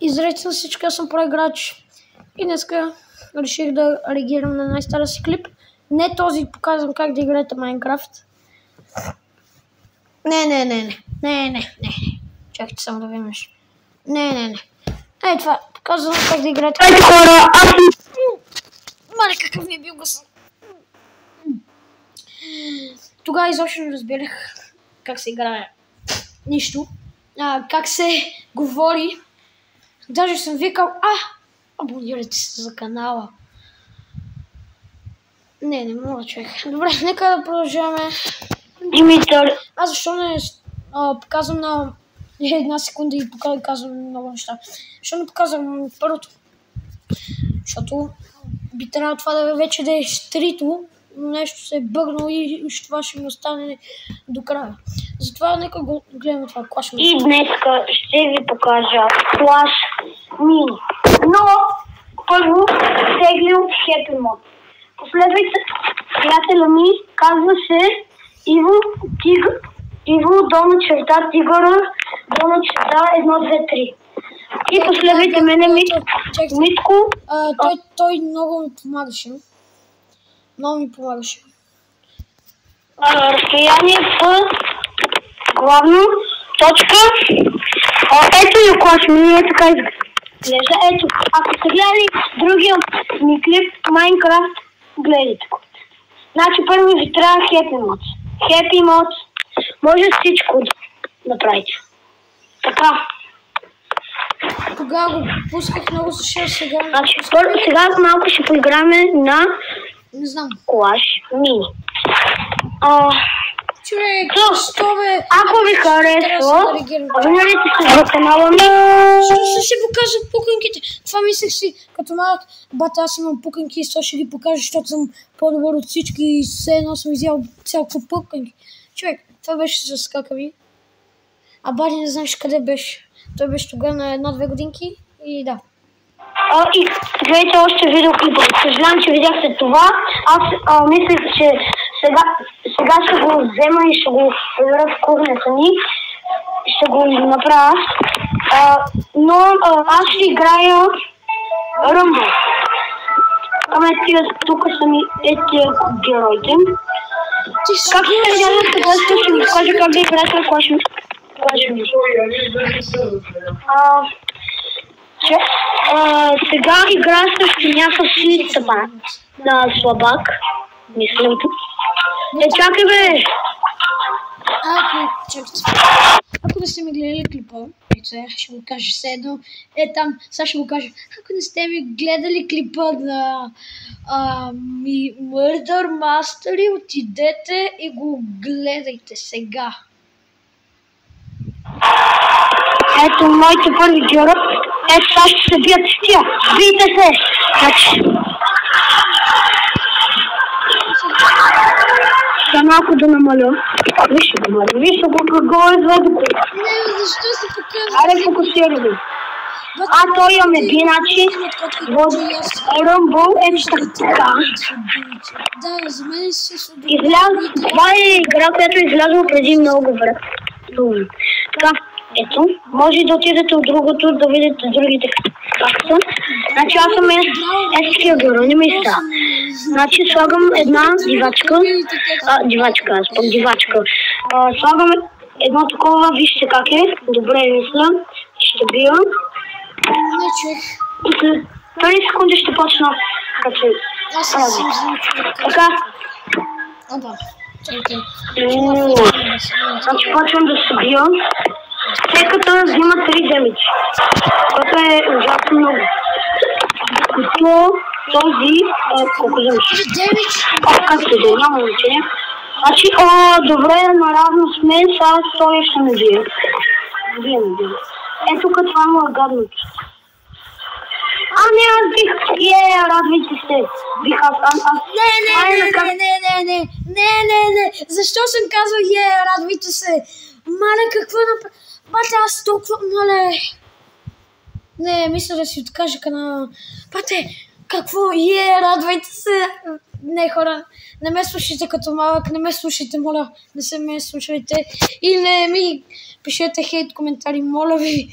Изред съм всички, аз съм проиграч. И днеска реших да реагирам на най-стара си клип. Не този, показвам как да играете Майнкрафт. Не. Чакайте само да видиш. Не. Ей, това, показвам как да играете. Ей, хора, аз... Мале, какъв ми е бил глас. Тогава изобщо не разбирах как се играе нищо. Как се говори. Даже съм викал, абонирайте се за канала. Не мога, човек. Добре, нека да продължаваме. Димитър. Аз защо не показвам на една секунда и казвам много неща? Защо не показвам първото? Защото би трябвало това да вече да е стрито, но нещо се е бъгнало и това ще ми остане до края. Затова нека го гледаме това Clash Mini. И днеска ще ви покажа Clash Mini. Но първо теглил Happy Mode. Последвайте приятеля ми, казва се Иво долна черта Тигъра долна черта 1, 2, 3. И последвайте мене Митко. Той много ми помагаше. Много ми помагаше. Разстояние по главно точка. Ето и Clash Mini, така изглежда. Ето, ако сте гледали другия ми клип Minecraft, гледайте го. Значи първо ви трябва Happy Mode. Happy Mode може всичко да направите. Така. Тогава го пусках много защо сега. Значи сега малко ще поиграме на не знам. Clash Mini. Човек, що бе? Ако ви харесва, абонирайте се за канала ми. Ще се покажат пуканките. Това мислех си, като малък, бата, аз имам пуканки и сега ще ви покажа, защото съм по-добър от всички и все едно съм изял цялко пуканки. Човек, това беше с какави. А Бади не знаеш къде беше. Той беше тогава на 1-2 годинки и да. И гледайте още видеоклипа. Съжалявам, че видяхте това. Аз мислех, че сега ще го взема и ще го превера в кухнята ни. Ще го направя. Но аз ще играя Ръмбо. Тук са ми тези героите. Как се видяхте сега, ще ви кажа как да играете на Clash Mini. Сега игра срещу някакъв си на слабак. Мислям. Чакай бе! Ако не сте ми гледали клипа, ще го кажа все едно. Там, сега ще го кажа. Ако не сте ми гледали клипа на Murder Mastery, отидете и го гледайте сега. Ето моите първи герои. Ето сега ще се бият с тия. Бийте се! Сега малко да намаля. Виж го какво е звездо. Не, защо се показва? Аре, фокусирай го. Той имаме биначи. Ръмбъл, ето така. Да, за мен се случва. Това е игра, която е излязла преди много време. Така, ето, може да отидете от другото, да видите другите как са. Значи аз съм такива герои, не ми са. Значи слагам една дивачка. Дивачка. Слагам едно такова, вижте как е. Добре, мисля. Ще бия. И след 30 секунди ще почна как се прави. Така. Значи почвам да се бия. След като взима 3 демидж. което е ужасно много. Като този, колко вземаш? Как се да, няма значение. Значи, добре, наравно сме, сега той ще ме бие. Вие ме бие. Ето като това му е гадното. Не, аз бих, радвайте се. Бих аз. Не. Защо съм казал, радвайте се? Мале, какво направи? Бате, аз толкова, мале. Не, мисля да си откажа канала. Бате, какво? Радвайте се. Не, хора, не ме слушайте като малък, не ме слушайте, моля. Не се ме слушайте. И не ми пишете хейт коментари, моля ви.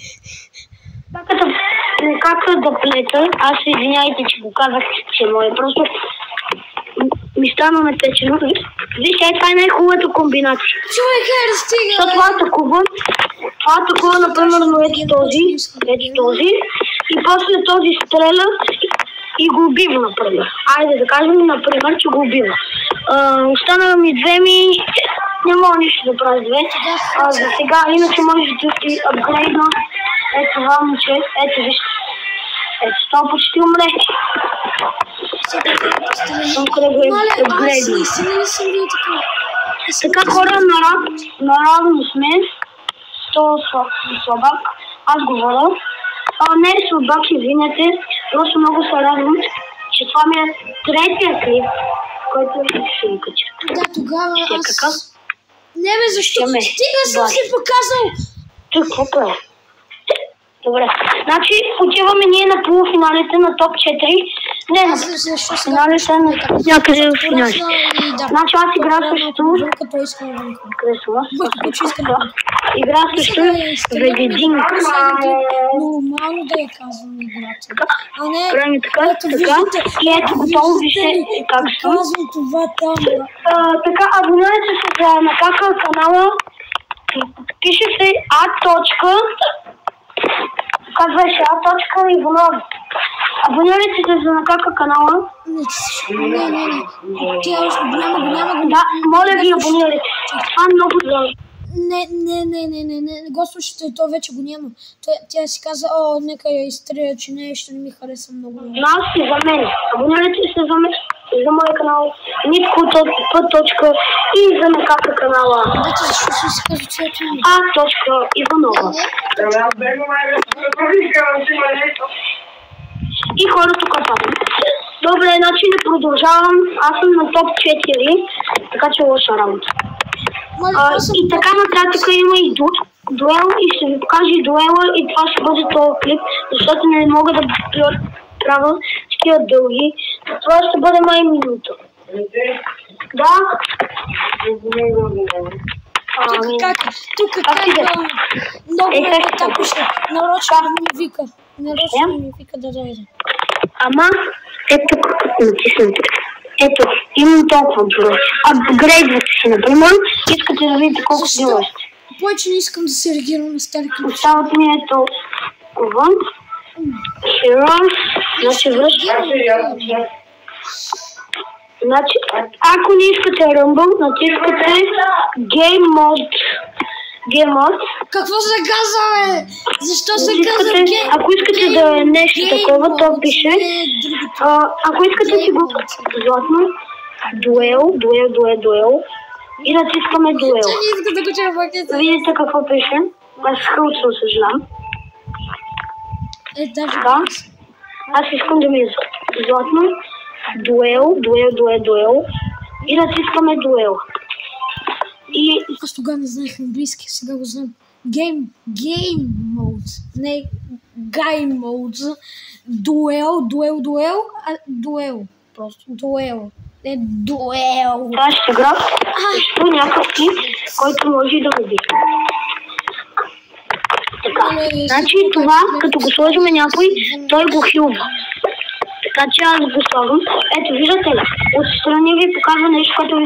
Как да плета, аз извиняйте, че го казах, че е мое, просто ми стана метечено. Виж, това е най-хубавата комбинация. Човек, да стига! Защото това атакува, например, ето този, и после този стреля и го убива, например. Айде да кажем, например, че го убива. Останала ми две не мога нищо да правя две. За сега, иначе можеш да ти апгрейдна. Ето това момче, ето вижте. Ето, това почти умре. Така хора, наравно сме. То слабак. Аз го вода. Не е слабак, извинете. Просто много се радвам, че това ми е третия клип, който ще ви кача. Да, тогава аз... Не бе, защо? Стига съм си показал! Какво е? Добре. Значи отиваме ние на полуфиналите на топ 4. Не, на финалите на някъде в финалите. Значи аз игра също... Къде съм аз? Игра също Ведедин. Нормално да я казвам играта. А не, правим така. И ето готово, вижте как съм. Казвам това там. Така, абонирайте се за Накака канала. Пише се казваше Иванов. Абонирайте се за Накака канала. Не. Тя още голяма. Да, моля ви абонирайте. Това е много добре. Не, го слушайте, то вече го няма. Тя си каза, нека я изтреля, че нещо не ми хареса много. Нас и за мен. Абонирайте се за мен, за моя канал, Нитко.П. и за Накака канала. Дайте, защо си казва цвето ми? Иванова. И хора тук там. Добре, значи не продължавам. Аз съм на топ 4, така че лоша работа. И така нататък има и дуел и ще ви покажа и дуела и това ще бъде този клип, защото не мога да правя такива дълги. Това ще бъде май минута. Да? Тук как много ме тапише. Нарочно ми вика. Да дойде. Ама, ето натиснем. Ето, имам толкова бюро. Апгрейдвате си, например, искате да видите колко бюро сте. Повече не искам да се реагирам на стари клипи. Остават ми ето това. Значи Значи, ако не искате Rumble, натискате Game Mode. Какво се казва, бе? Защо се казва Game? Ако искате да е нещо такова, то пише. Ако искате си го златно, дуел. И натискаме дуел. Видите какво пише? Аз хълцам съжалявам. Да. Аз искам да ми е златно. Дуел. И натискаме дуел. Аз тогава не знаех английски, сега го знам. Game mode. Не, Game mode. Дуел. Просто дуел. Не, дуел. Това ще игра също някакъв тип, който може да го види. Така, значи това, като го сложим някой, той го хилва. Така че аз го слагам. Ето, виждате ли? Отстрани ви показва нещо, което ви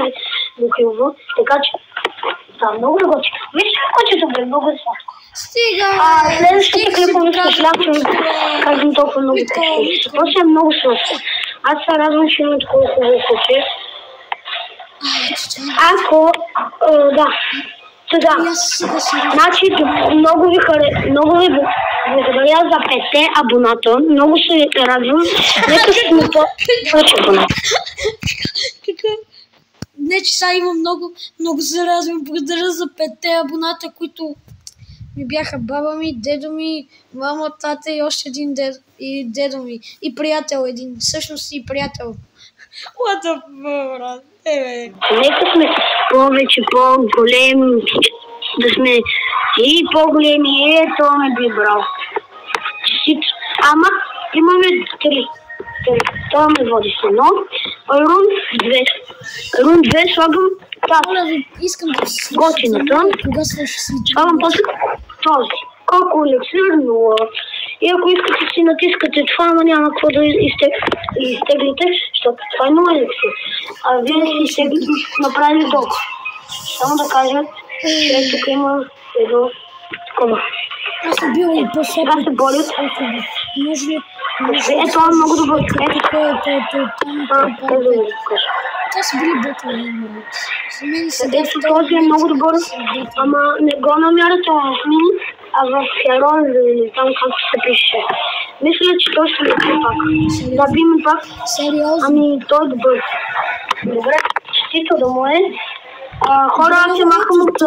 го хилва. Така че, да, много да готви. Вижте какво че добре, много е сладко. Стига! Следващата клипове ще шлям, че ви казвам толкова много текстове. Просто е много сладко. Аз се радвам, че има такова хубаво случай. Ако, да. Сега, значи много ви благодаря за 5 абоната. Много се радвам. Нека сме повече абоната. Не, че сега има много се радвам. Благодаря за 5 абоната, които ми бяха баба ми, дедо ми, мама, тата и още един дедо ми. И приятел един. Всъщност и приятел. What the fuck, брат? Нека сме повече по-големи, да сме и по-големи, това ме би брал. Ама имаме 3. Това ме води с едно. Рун 2 слагам тази. Готината. Слагам после този. Колко елексир, 0. И ако искате си натискате това, ама няма какво да изтеглите, защото това е много лесно. А вие си изтеглите направили толкова. Само да кажа, че тук има едно такова. Аз съм бил и по-слаб. Сега се борят. Може ли? Ето, това е много добър. Това са били ботове. За мен сега ето този е много добър, ама не го намерите в мини, а в Херон, или там както се пише. Мисля, че той ще ли пак. Да би ми пак. Сериозно? Ами той е добър. Добре, честито да му е. Хора, аз се махам от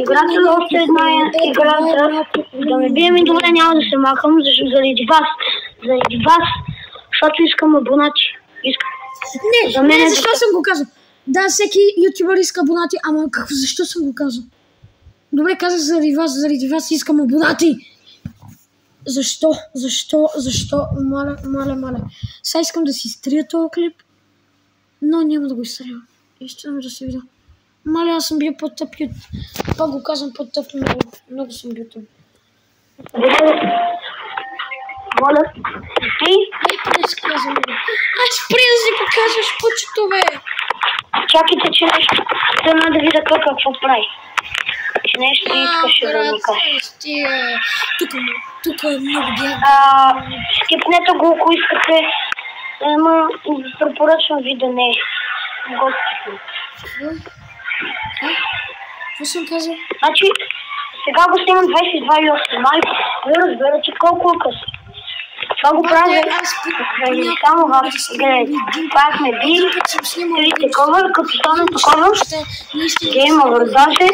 играта, още една играта. Да ме бием и добре, няма да се махам, заради вас. Заради вас, защото искам абонати. Не, защо съм го казал? Да, всеки ютубър иска абонати, ама защо съм го казал? Добре, казах заради вас искам абонати. Защо? Маля. Сега искам да си изтрия този клип, но няма да го изтрия. Искам да се видя. Маля, аз съм бил по-тъп. Пак го казвам по-тъп, много съм бил тъп. Моля. Не си казвам. Аз спри да си покажеш пучето, бе. Чакайте, че нещо. Да видя какво прави. Че нещо искаше да ми каже. Тук е много бяга. Скипнете го, ако искате. Ама препоръчвам ви да не. Го скипнете. Какво съм казал? Значи, сега го снимам 22.8 май. Вие разберете колко е късно. Това го правя само вас. Гледайте, това сме били. Видите такова, като стане такова. Game over. Даже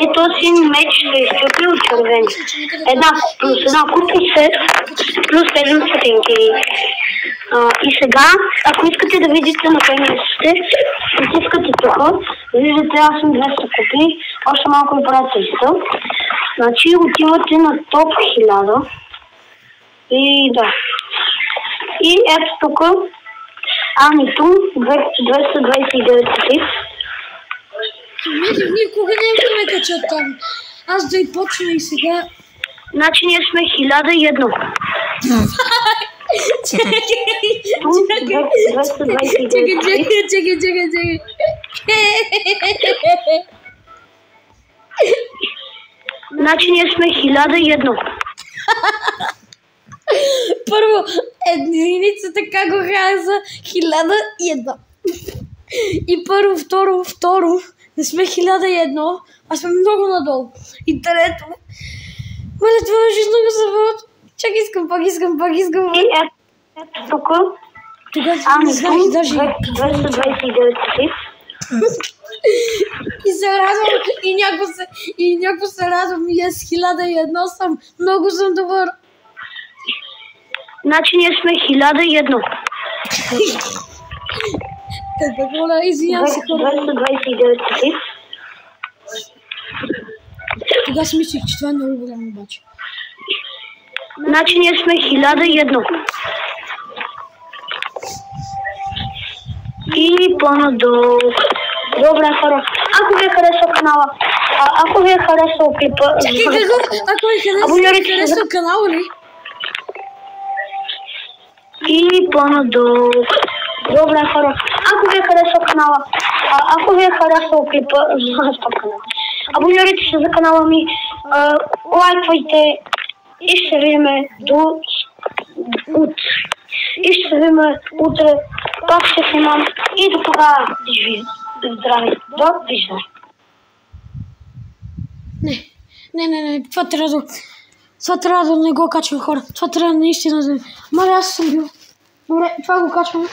ето си меч се изчупи от червени. Плюс една купица, плюс 7 стотинки. И сега, ако искате да видите на кой място сте, натискате тук. Виждате, аз съм 200 купи. Още малко и правя 300. Значи отивате на топ 1000. И да. И ето тук Анито 229 купи. Никога не ме качат там. Аз да и почна и сега. Значи ние сме 1001. Чакай. Значи ние сме 1001. Първо, единицата как го каза 1001. И първо, второ, не сме 1001, а сме много надолу. И трето, маля, това беше много забавно. Чакай, пак искам. И ето тук. Тогава не знаеш даже. 229 купи. И се радвам, и някой се радвам, и аз 1001 съм. Много съм добър. Значи ние сме 1001. Какво да извинявам се, хора. 229 купи. Тогава си мислих, че това е много голямо обаче. Значи ние сме 1001. И по-надолу. Добре, хора. Ако ви е харесал канала, ако ви е харесал клипа... Чакай, ако ви е харесал канала ли? И по-надолу. Добре, хора. Ако ви е харесал канала, ако ви е харесал клипа... Абонирайте се за канала ми, лайквайте и ще се видим утре. И ще се видим утре, пак ще снимам и до тогава здраве. Довиждане. Не, това трябва да не го качвам, хора. Това трябва наистина да... Маля, аз съм бил. Добре, това го качвам.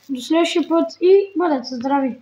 До следващия път и бъдете здрави.